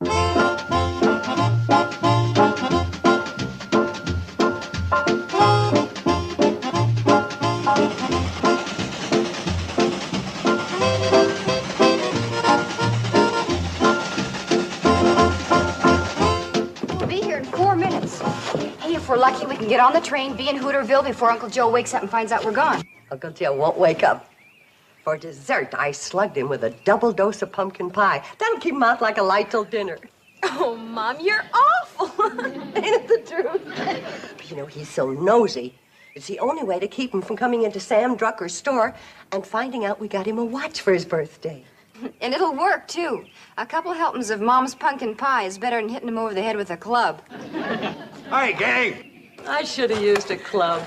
If we're lucky, we can get on the train, be in Hooterville before Uncle Joe wakes up and finds out we're gone. Uncle Joe won't wake up. For dessert, I slugged him with a double dose of pumpkin pie. That'll keep him out like a light till dinner. Oh, Mom, you're awful. Ain't it the truth? But you know, he's so nosy. It's the only way to keep him from coming into Sam Drucker's store and finding out we got him a watch for his birthday. And it'll work, too. A couple helpings of Mom's pumpkin pie is better than hitting him over the head with a club. Hi, gang. I should have used a club.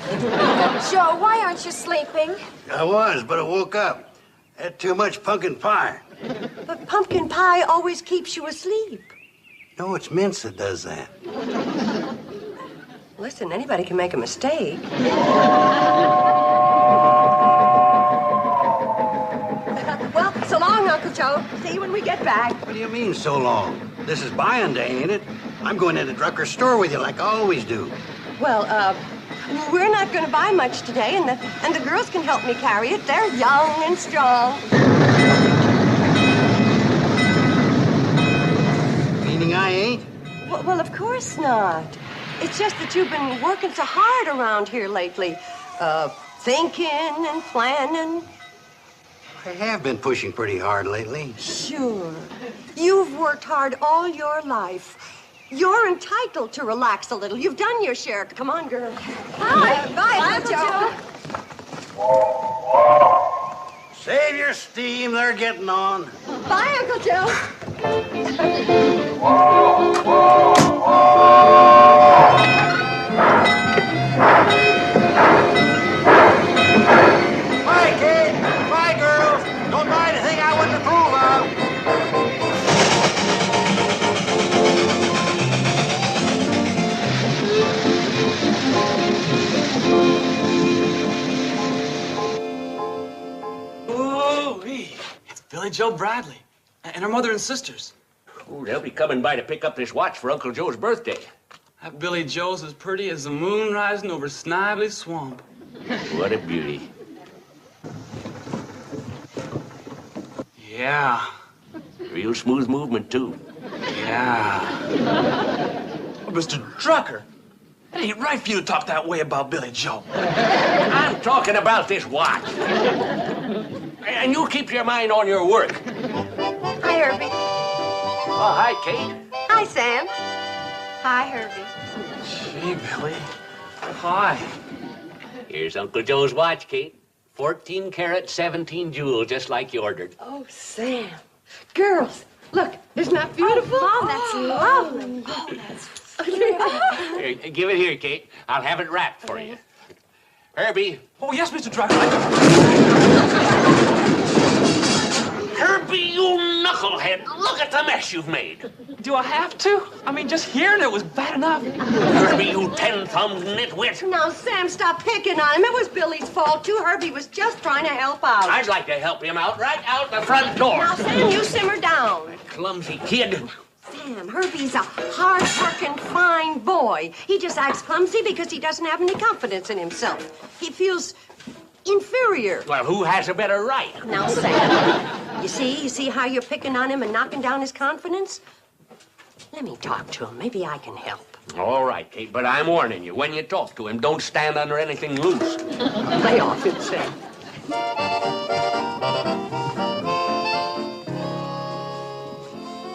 Joe, why aren't you sleeping? I was, but I woke up. Had too much pumpkin pie. But pumpkin pie always keeps you asleep. No, it's mince that does that. Listen, anybody can make a mistake. Well, so long, Uncle Joe. See you when we get back. What do you mean, so long? This is buying day, ain't it? I'm going into Drucker's store with you like I always do. Well, we're not going to buy much today, and the girls can help me carry it. They're young and strong. Meaning I ain't? Well, of course not. It's just that you've been working so hard around here lately. Thinking and planning. I have been pushing pretty hard lately. Sure. You've worked hard all your life. You're entitled to relax a little. You've done your share. Come on, girl. Bye. Bye, Uncle Joe. Save your steam. They're getting on. Bye, Uncle Joe. Bye, kid. Bye, girls. Don't buy anything I wouldn't approve of. It's Billy Joe Bradley and her mother and sisters. Oh, they'll be coming by to pick up this watch for Uncle Joe's birthday. That Billy Joe's as pretty as the moon rising over Snively Swamp. What a beauty. Yeah. Real smooth movement, too. Yeah. Oh, Mr. Drucker, it ain't right for you to talk that way about Billy Joe. I'm talking about this watch. And you keep your mind on your work. Hi, Herbie. Oh, hi, Kate. Hi, Sam. Hi, Herbie. Gee, Billy. Hi. Here's Uncle Joe's watch, Kate. 14 karat, 17 jewel, just like you ordered. Oh, Sam. Girls, look, isn't that beautiful? Mom, that's lovely. Oh, that's Here, give it here, Kate. I'll have it wrapped for you. Herbie. Oh, yes, Mr. Drucker. Herbie, you knucklehead. Look at the mess you've made. Do I have to? I mean, just hearing it was bad enough. Herbie, you 10-thumbed nitwit. Now, Sam, stop picking on him. It was Billy's fault, too. Herbie was just trying to help out. I'd like to help him out right out the front door. Now, Sam, you simmer down. Clumsy kid. Sam, Herbie's a hard-working, fine boy. He just acts clumsy because he doesn't have any confidence in himself. He feels inferior. Well, who has a better right? Now, Sam, you see how you're picking on him and knocking down his confidence? Let me talk to him. Maybe I can help. All right, Kate, but I'm warning you. When you talk to him, don't stand under anything loose. Lay off it, Sam.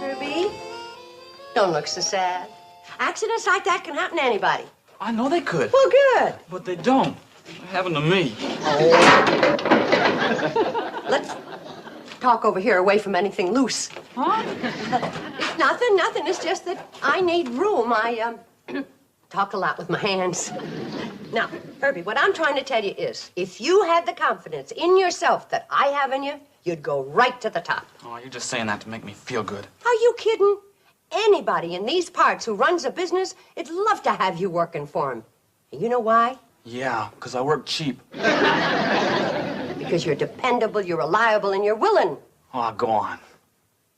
Herbie, don't look so sad. Accidents like that can happen to anybody. I know they could. Well, good. But they don't. They happen to me. Let's talk over here away from anything loose. Huh? It's nothing. It's just that I need room. I talk a lot with my hands. Now, Herbie, what I'm trying to tell you is, if you had the confidence in yourself that I have in you, you'd go right to the top. Oh, you're just saying that to make me feel good. Are you kidding? Anybody in these parts who runs a business, would love to have you working for him. And you know why? Yeah, because I work cheap. Because you're dependable, you're reliable, and you're willing. Oh, go on.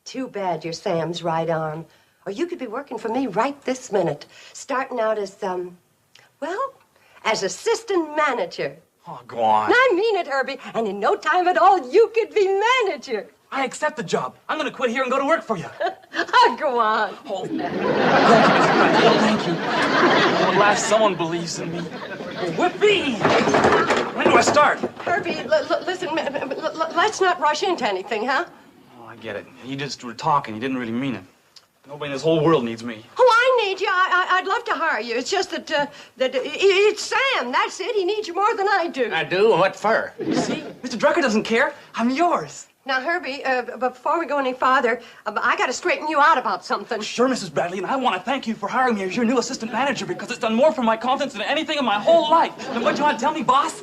Too bad you're Sam's right arm. Or you could be working for me right this minute, starting out as, well, as assistant manager. Oh, go on. And I mean it, Herbie. And in no time at all, you could be manager. I accept the job. I'm gonna quit here and go to work for you. Oh, go on. Oh, thank you, Mr. Bradley. Thank you. At last, someone believes in me. Whippy! When do I start? Herbie, listen, let's not rush into anything, huh? Oh, I get it. You just were talking. You didn't really mean it. Nobody in this whole world needs me. Oh, I need you. I'd love to hire you. It's just that it's Sam. That's it. He needs you more than I do. I do? What for? See? Mr. Drucker doesn't care. I'm yours. Now, Herbie, before we go any farther, I got to straighten you out about something. Sure, Mrs. Bradley, and I want to thank you for hiring me as your new assistant manager because it's done more for my confidence than anything in my whole life. And what do you want to tell me, boss?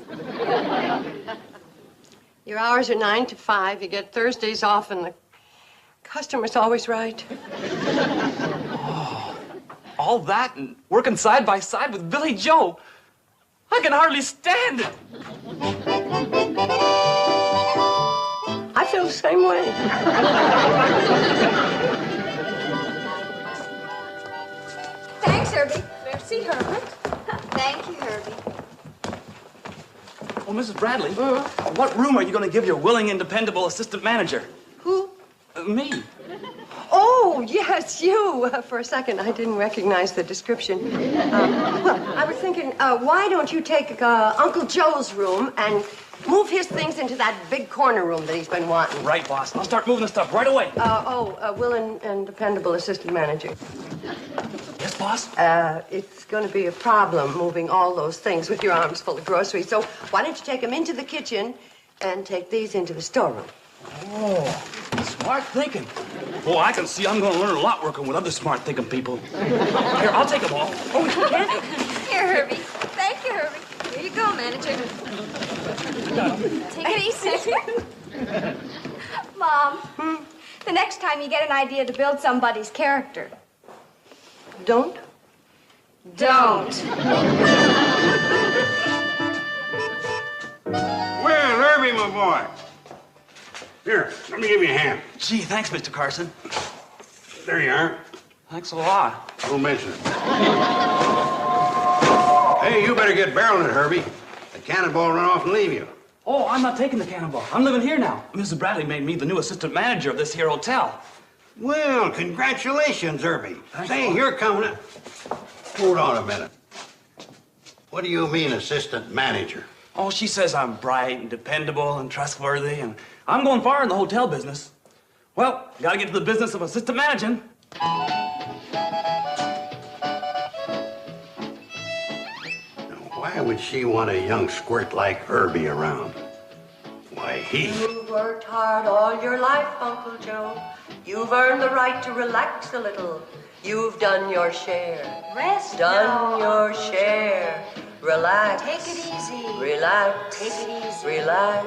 Your hours are 9 to 5. You get Thursdays off, and the customer's always right. Oh, all that and working side by side with Billy Joe. I can hardly stand it. I feel the same way. Thanks, Herbie. Merci, Herbert. Thank you, Herbie. Well, Mrs. Bradley, what room are you going to give your willing and dependable assistant manager? Who? Me. Oh, yes, you. For a second, I didn't recognize the description. Well, I was thinking, why don't you take Uncle Joe's room and move his things into that big corner room that he's been wanting? Right, boss. I'll start moving the stuff right away. Willing and dependable assistant manager. Yes, boss? It's going to be a problem moving all those things with your arms full of groceries. So why don't you take them into the kitchen and take these into the storeroom? Oh, smart thinking. Oh, I can see I'm going to learn a lot working with other smart thinking people. Here, I'll take them all. Oh, you can? Here, Herbie. Thank you, Herbie. Here you go, manager. Take it easy. Mom, the next time you get an idea to build somebody's character, Don't? Well, Herbie, my boy. Here, let me give you a hand. Gee, thanks, Mr. Carson. There you are. Thanks a lot. Don't mention it. Hey, you better get barreling it, Herbie. The cannonball run off and leave you. Oh, I'm not taking the cannonball. I'm living here now. Mrs. Bradley made me the new assistant manager of this here hotel. Well, congratulations, Herbie. Say, you're coming. Hold on a minute. What do you mean, assistant manager? Oh, she says I'm bright and dependable and trustworthy, and I'm going far in the hotel business. Well, gotta get to the business of assistant managing. Now, why would she want a young squirt like Herbie around? Why, You've worked hard all your life, Uncle Joe. You've earned the right to relax a little. You've done your share. rest Done now. your share. Relax. Take it easy. Relax. Take it easy. Relax.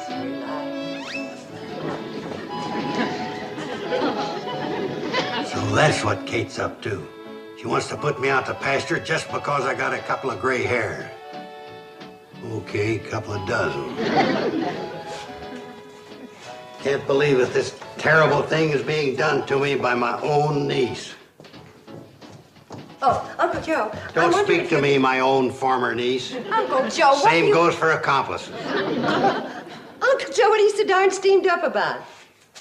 Relax. So that's what Kate's up to. She wants to put me out to pasture just because I got a couple of gray hairs. Okay, couple of dozen. Can't believe that this terrible thing is being done to me by my own niece. Oh, Uncle Joe. Don't speak to me, my own former niece. Uncle Joe, what Same you... goes for accomplices. Uncle Joe, what are you so darn steamed up about?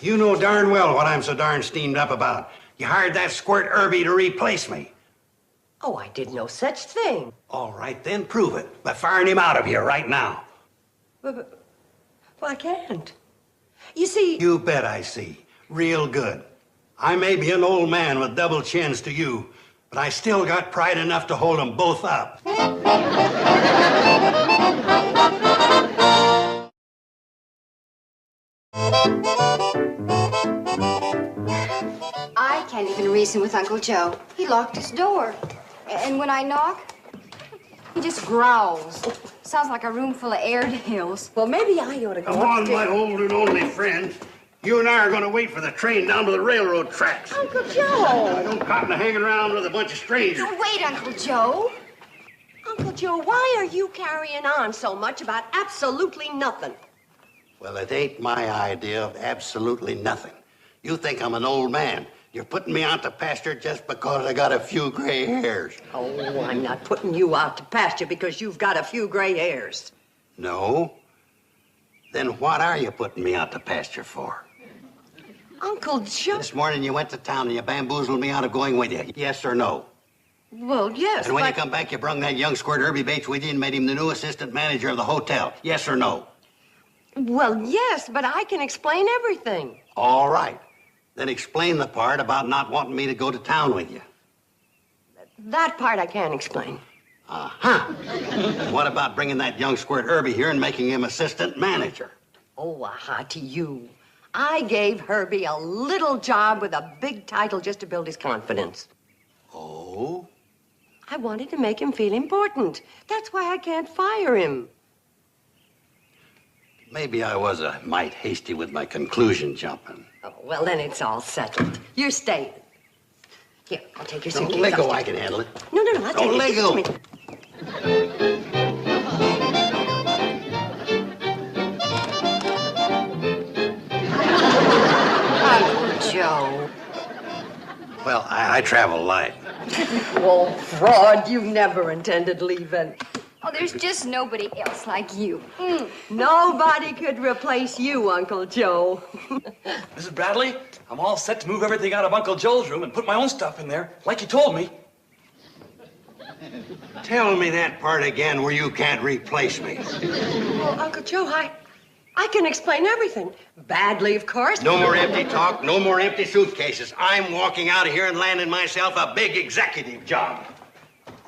You know darn well what I'm so darn steamed up about. You hired that squirt Herbie to replace me. Oh, I did no such thing. All right, then prove it by firing him out of here right now. Well, I can't. You see... You bet I see. Real good. I may be an old man with double chins to you, but I still got pride enough to hold them both up. I can't even reason with Uncle Joe. He locked his door. And when I knock, he just growls. Sounds like a room full of Airedales. Well, maybe I ought to go Come on, upstairs. my old and only friend. You and I are going to wait for the train down to the railroad tracks. Uncle Joe! I don't cotton to hanging around with a bunch of strangers. Now, wait, Uncle Joe. Uncle Joe, why are you carrying on so much about absolutely nothing? Well, it ain't my idea of absolutely nothing. You think I'm an old man. You're putting me out to pasture just because I got a few gray hairs. Oh, I'm not putting you out to pasture because you've got a few gray hairs. No? Then what are you putting me out to pasture for? Uncle Joe. This morning you went to town and you bamboozled me out of going with you. Yes or no? Well, yes, And when but... you come back, you brung that young squirt Herbie Bates with you and made him the new assistant manager of the hotel. Yes or no? Well, yes, but I can explain everything. All right. Then explain the part about not wanting me to go to town with you. That part I can't explain. Uh-huh. What about bringing that young squirt Herbie here and making him assistant manager? Oh, aha to you. I gave Herbie a little job with a big title just to build his confidence. Oh? I wanted to make him feel important. That's why I can't fire him. Maybe I was a mite hasty with my conclusion jumping. Oh, well, then it's all settled. You're staying. Here, I'll take your suitcase. Don't let go, I can handle it. No, I'll take it. Don't let Give go. it to me. Uncle Joe. Well, I travel light. Oh, fraud, you never intended leaving. Oh, there's just nobody else like you. Nobody could replace you, Uncle Joe. Mrs. Bradley, I'm all set to move everything out of Uncle Joe's room and put my own stuff in there, like you told me. Tell me that part again where you can't replace me. Well, Uncle Joe, I can explain everything. Badly, of course. No more empty talk, no more empty suitcases. I'm walking out of here and landing myself a big executive job.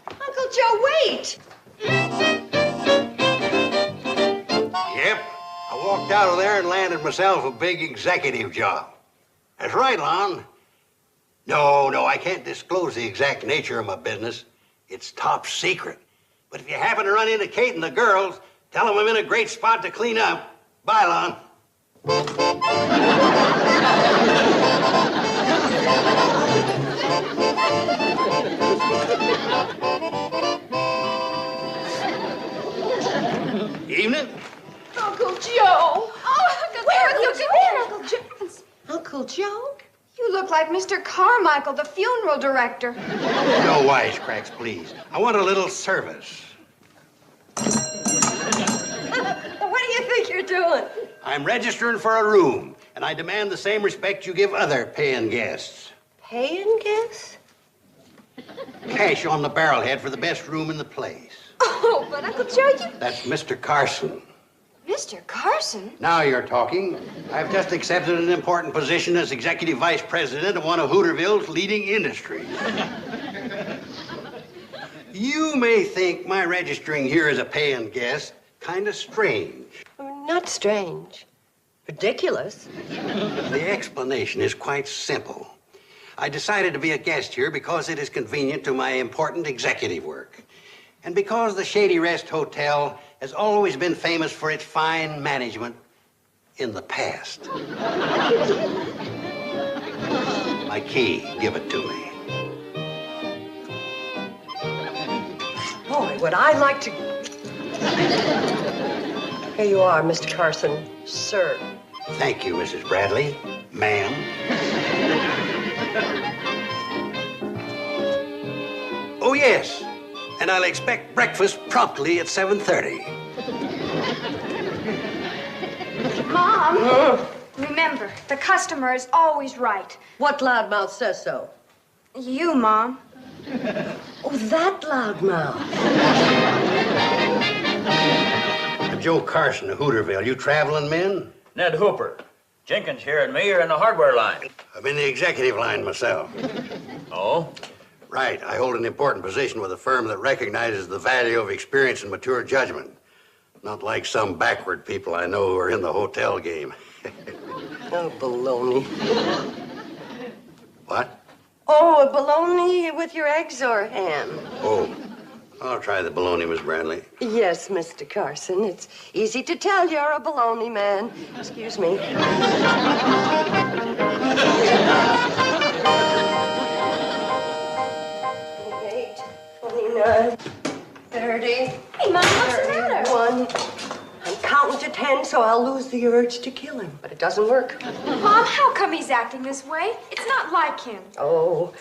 Uncle Joe, wait! Yep, I walked out of there and landed myself a big executive job. That's right, Lon. No, I can't disclose the exact nature of my business. It's top secret. But if you happen to run into Kate and the girls, tell them I'm in a great spot to clean up. Bye, Lon. Evening. Uncle Joe. Oh, Uncle Joe. Uncle Joe? You look like Mr. Carmichael, the funeral director. No wisecracks, please. I want a little service. What do you think you're doing? I'm registering for a room, and I demand the same respect you give other paying guests. Paying guests? Cash on the barrelhead for the best room in the place. Oh, but Uncle Joe, you... That's Mr. Carson. Mr. Carson? Now you're talking. I've just accepted an important position as executive vice president of one of Hooterville's leading industries. You may think my registering here as a paying guest kind of strange. Not strange. Ridiculous. The explanation is quite simple. I decided to be a guest here because it is convenient to my important executive work. And because the Shady Rest Hotel has always been famous for its fine management in the past. My key, give it to me. Boy, would I like to... Here you are, Mr. Carson. Sir. Thank you, Mrs. Bradley. Ma'am. Oh, yes. And I'll expect breakfast promptly at 7:30. Mom, remember, the customer is always right. What loudmouth says so? You, Mom. Oh, that loudmouth. Joe Carson of Hooterville, you traveling men? Ned Hooper. Jenkins here and me are in the hardware line. I'm in the executive line myself. Oh? Right. I hold an important position with a firm that recognizes the value of experience and mature judgment. Not like some backward people I know who are in the hotel game. Oh, baloney. What? Oh, a bologna with your eggs or ham? Oh, I'll try the bologna, Miss Bradley. Yes, Mr. Carson. It's easy to tell you're a bologna man. Excuse me. 29, 30. Hey, Mom, what's the matter? 31. I'm counting to 10, so I'll I'll lose the urge to kill him, but it doesn't work. Mom, how come he's acting this way? It's not like him. Oh,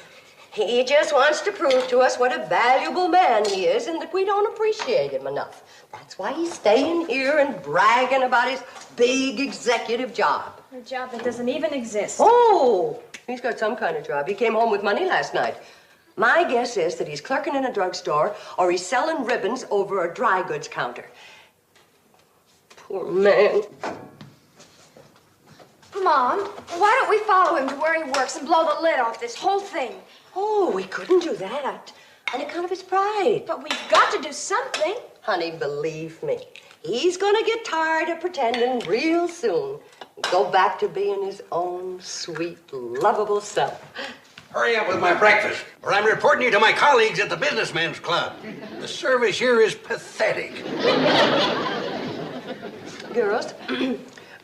he just wants to prove to us what a valuable man he is and that we don't appreciate him enough. That's why he's staying here and bragging about his big executive job. A job that doesn't even exist. Oh, he's got some kind of job. He came home with money last night. My guess is that he's clerking in a drugstore or he's selling ribbons over a dry goods counter. Poor man. Mom, why don't we follow him to where he works and blow the lid off this whole thing? Oh, we couldn't do that on account of his pride. But we've got to do something. Honey, believe me, he's gonna get tired of pretending real soon. Go back to being his own sweet, lovable self. Hurry up with my breakfast, or I'm reporting you to my colleagues at the Businessmen's Club. The service here is pathetic. Girls,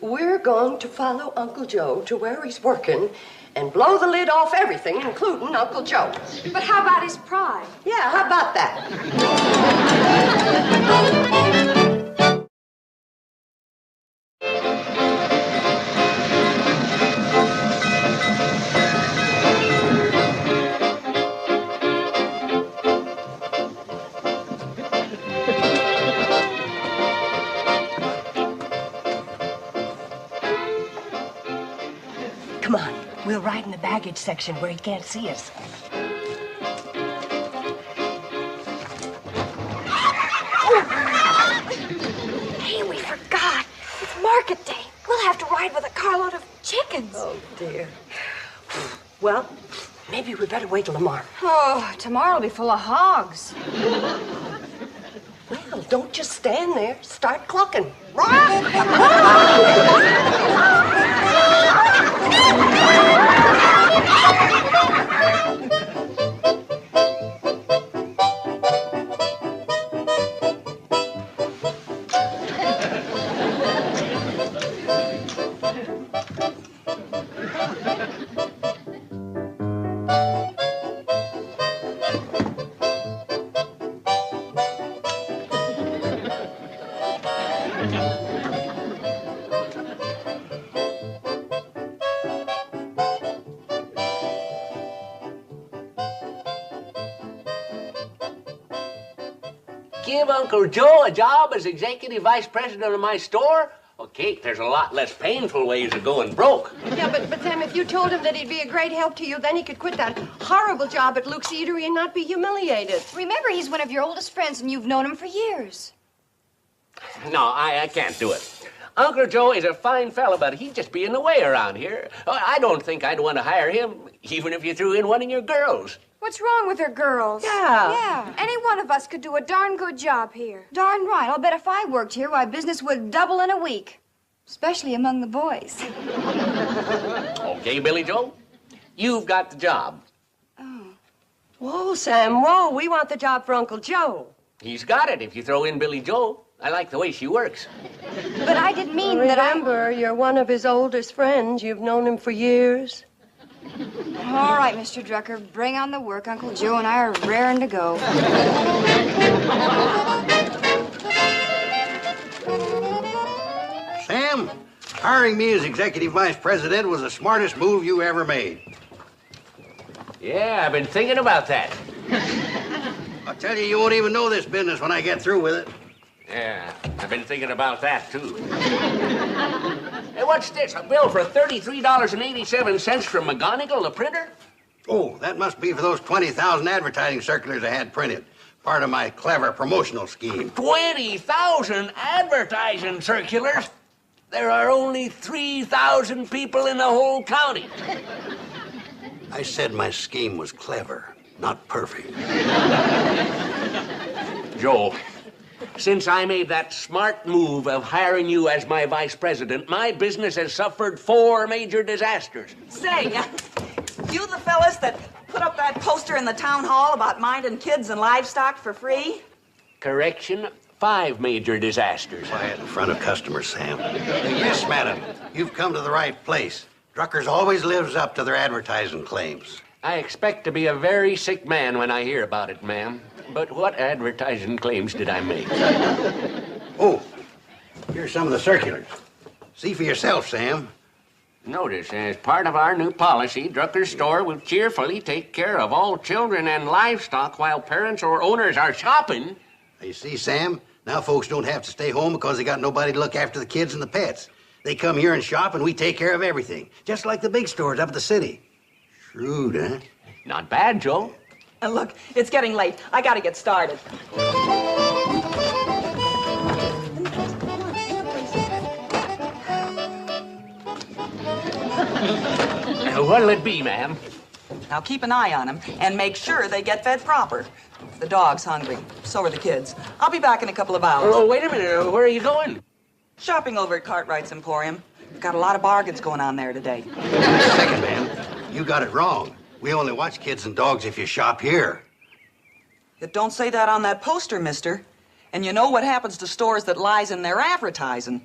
we're going to follow Uncle Joe to where he's working and blow the lid off everything, including Uncle Joe. But how about his pride? Yeah, how about that? Come on, we'll ride in the baggage section where he can't see us. Hey, we forgot. It's market day. We'll have to ride with a carload of chickens. Oh, dear. Well, maybe we better wait till tomorrow. Oh, tomorrow'll be full of hogs. Well, don't just stand there. Start clucking. Give Uncle Joe a job as executive vice president of my store? Well, Kate, there's a lot less painful ways of going broke. Yeah, but Sam, if you told him that he'd be a great help to you, then he could quit that horrible job at Luke's Eatery and not be humiliated. Remember, he's one of your oldest friends, and you've known him for years. No, I can't do it. Uncle Joe is a fine fella, but he'd just be in the way around here. I don't think I'd want to hire him, even if you threw in one of your girls. What's wrong with her girls? Yeah. Any one of us could do a darn good job here. Darn right. I'll bet if I worked here, why, business would double in a week. Especially among the boys. Okay, Billy Joe, you've got the job. Whoa, Sam, whoa. We want the job for Uncle Joe. He's got it if you throw in Billy Joe. I like the way she works. But I didn't mean that I... Remember, you're one of his oldest friends. You've known him for years. All right, Mr. Drucker, bring on the work. Uncle Joe and I are raring to go. Sam, hiring me as executive vice president was the smartest move you ever made. Yeah, I've been thinking about that. I'll tell you, you won't even know this business when I get through with it. Yeah, I've been thinking about that, too. Hey, what's this? A bill for $33.87 from McGonigal, the printer? Oh, that must be for those 20,000 advertising circulars I had printed. Part of my clever promotional scheme. 20,000 advertising circulars? There are only 3,000 people in the whole county. I said my scheme was clever, not perfect. Joe, since I made that smart move of hiring you as my vice president, my business has suffered 4 major disasters. Say, you the fellas that put up that poster in the town hall about minding kids and livestock for free? Correction, 5 major disasters. Quiet in front of customers, Sam. Yes, madam. You've come to the right place. Drucker's always lives up to their advertising claims. I expect to be a very sick man when I hear about it, ma'am. But what advertising claims did I make? Oh, here's some of the circulars. See for yourself, Sam. Notice, as part of our new policy, Drucker's store will cheerfully take care of all children and livestock while parents or owners are shopping. You see, Sam, now folks don't have to stay home because they got nobody to look after the kids and the pets. They come here and shop, and we take care of everything, just like the big stores up at the city. Shrewd, huh? Not bad, Joe. And look, it's getting late. I gotta get started. What'll it be, ma'am? Now keep an eye on them and make sure they get fed proper. The dog's hungry. So are the kids. I'll be back in a couple of hours. Oh, wait a minute. Where are you going? Shopping over at Cartwright's Emporium. We've got a lot of bargains going on there today. Second, ma'am, you got it wrong. We only watch kids and dogs if you shop here. It don't say that on that poster, mister. And you know what happens to stores that lies in their advertising.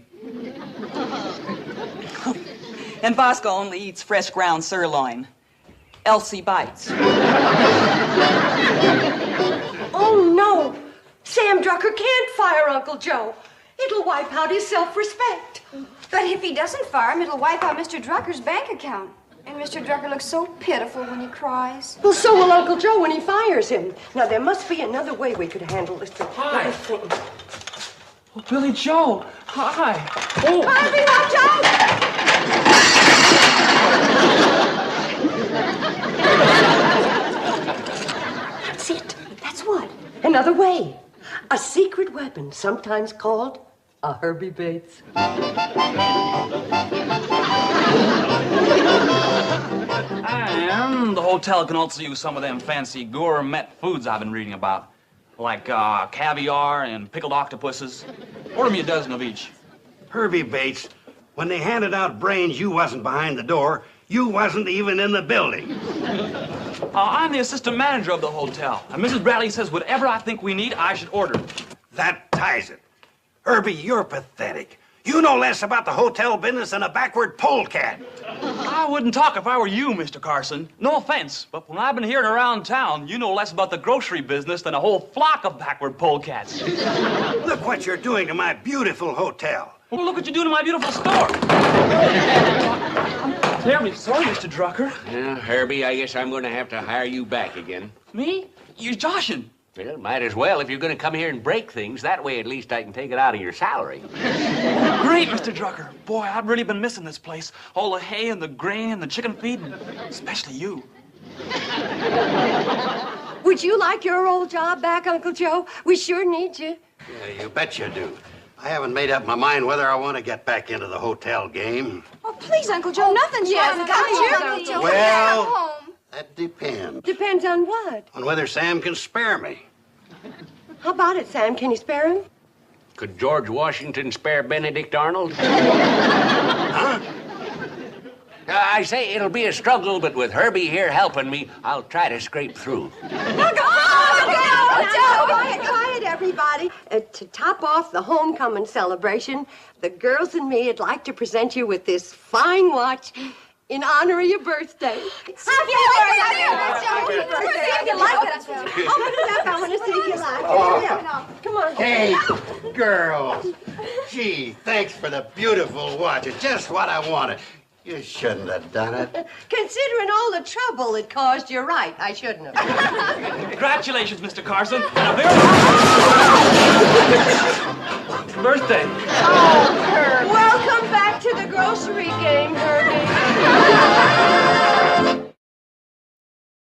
And Bosco only eats fresh ground sirloin. Elsie bites. Oh, no. Sam Drucker can't fire Uncle Joe. It'll wipe out his self-respect. But if he doesn't fire him, it'll wipe out Mr. Drucker's bank account. And Mr. Drucker looks so pitiful when he cries. Well, so will Uncle Joe when he fires him. Now, there must be another way we could handle this. Hi. Oh, Billy Joe. Hi. Oh. Harvey, watch out! That's it. That's what? Another way. A secret weapon, sometimes called a Herbie Bates. And the hotel can also use some of them fancy gourmet foods I've been reading about. Like caviar and pickled octopuses. Order me a dozen of each. Herbie Bates, when they handed out brains, you wasn't behind the door. You wasn't even in the building. I'm the assistant manager of the hotel. And Mrs. Bradley says whatever I think we need, I should order. That ties it. Herbie, you're pathetic. You know less about the hotel business than a backward polecat. I wouldn't talk if I were you, Mr. Carson. No offense, but when I've been hearing around town, you know less about the grocery business than a whole flock of backward polecats. Look what you're doing to my beautiful hotel. Well, look what you do to my beautiful store. I'm terribly sorry, Mr. Drucker. Yeah, Herbie, I guess I'm going to have to hire you back again. Me? You're joshing. Well, might as well if you're going to come here and break things. That way, at least I can take it out of your salary. Great, Mr. Drucker. Boy, I've really been missing this place. All the hay and the grain and the chicken feed, and especially you. Would you like your old job back, Uncle Joe? We sure need you. Yeah, you bet you do. I haven't made up my mind whether I want to get back into the hotel game. Oh, please, Uncle Joe, nothing's yes, wrong. come Uncle on, Joe. Uncle Joe. Well- Come home. That depends. Depends on what? On whether Sam can spare me. How about it, Sam? Can you spare him? Could George Washington spare Benedict Arnold? Huh? I say it'll be a struggle, but with Herbie here helping me, I'll try to scrape through. Quiet, everybody. To top off the homecoming celebration, the girls and me would like to present you with this fine watch in honor of your birthday. Happy birthday! See if you like it. Open it up. I want to see if you like it. Yeah. Come on. Hey, girls. Gee, thanks for the beautiful watch. It's just what I wanted. You shouldn't have done it. Considering all the trouble it caused, you're right. I shouldn't have. Congratulations, Mr. Carson, and a very birthday. Welcome back to the grocery game, Herbie.